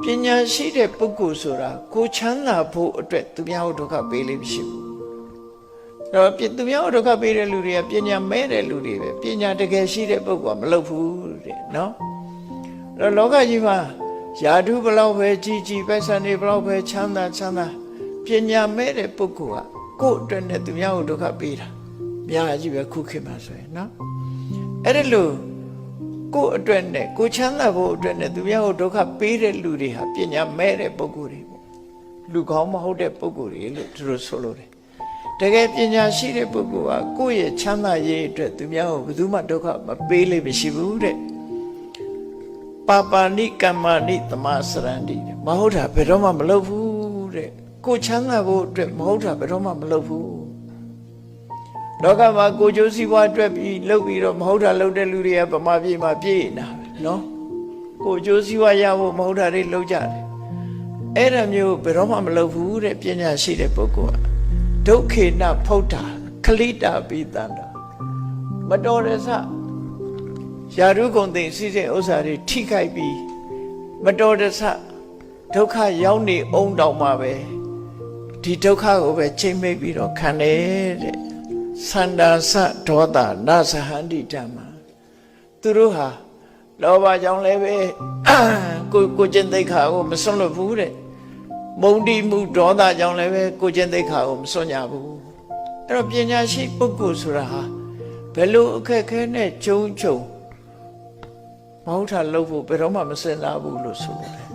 ပညာရှိတဲ့ပုဂ္ဂိုလ်ဆိုတာကိုချမ်းသာဖို့အတွက်သူများကိုဒုက္ခပေးလိမ့်မရှိဘူးအဲ့တော့သူများကိုဒုက္ခပေးတဲ့လူတွေကပညာမဲ့တဲ့လူတွေပဲပညာတကယ်ရှိတဲ့ပုဂ္ဂိုလ်ကမလုပ်ဘူးတဲ့နော်အဲ့တော့လောကကြီးမှာယာတုဘလောက်ပဲကြီးကြီးပိုက်ဆံတွေဘလောက်ပဲချမ်းသာပညာမဲ့တဲ့ပုဂ္ဂိုလ်ကကိုယ့်အတွက်နဲ့သူများကိုဒုက္ခပေးတာများကြီးပဲခုခေတ်မှာဆိုရင်နော်အဲ့ဒါလို့ကိုယ့်အတွက်နဲ့ကိုချမ်းသာဖို့အတွက်နဲ့သူများကိုဒုက္ခပေးတဲ့လူတွေဟာပညာမဲ့တဲ့ပုဂ္ဂိုလ်တွေပေါ့လူကောင်းမဟုတ်တဲ့ပုဂ္ဂိုလ်တွေလို့သူတို့ဆိုလို့တယ်တကယ်ပညာရှိတဲ့ပုဂ္ဂိုလ်ကကိုယ့်ရဲ့ချမ်းသာရေးအတွက်သူများကိုဘယ်သူမှဒုက္ခမပေးလိမ့်မရှိဘူးတဲ့ပါပါဏိကမ္မဏိသမာစရန္တိမဟုတ်တာဘယ်တော့မှမလုပ်ဘူးတဲ့ကိုချမ်းသာဖို့အတွက်မဟုတ်တာဘယ်တော့မှမလုပ်ဘူးလောကမှာကိုကျိုးစည်းပွားအတွက်ပြီးလုပ်ပြီးတော့မဟုတ်တာလုပ်တဲ့လူတွေကဗမာပြည်မှာပြည့်နေတာပဲနော်ကိုကျိုးစည်းပွားရဖို့မဟုတ်တာတွေလုပ်ကြတယ်အဲ့ဒါမျိုးဘယ်တော့မှမလုပ်ဘူးတဲ့ပညာရှိတဲ့ပုဂ္ဂိုလ်ကဒုက္ခေနဖုဒ္ဓခလိတာပိတန္တာမတော်ရစယာရုဂုံသိစီစဉ်ဥစ္စာတွေထိခိုက်ပြီးမတော်တဆဒုက္ခရောက်နေအောင်တောင်မှပဲဒီဒုက္ခကိုပဲချိန်မိတ်ပြီးတော့ခံတယ်တဲ့သန္တာစဒေါသနာသဟန္တိဓမ္မသူတို့ဟာလောဘကြောင့်လည်းပဲကိုကျင့်သိက္ခာကိုမစွန့်လွတ်ဘူးတဲ့မုန်းတိမှုဒေါသကြောင့်လည်းပဲကိုကျင့်သိက္ခာကိုမစွန့်ကြဘူးအဲ့တော့ပညာရှိပုဂ္ဂိုလ်ဆိုတာဟာဘယ်လိုအခက်အခဲနဲ့ကြုံမဟုတ်တာလုပ်ဖို့ဘယ်တော့မှမစင်စားဘူးလို့ဆိုတယ်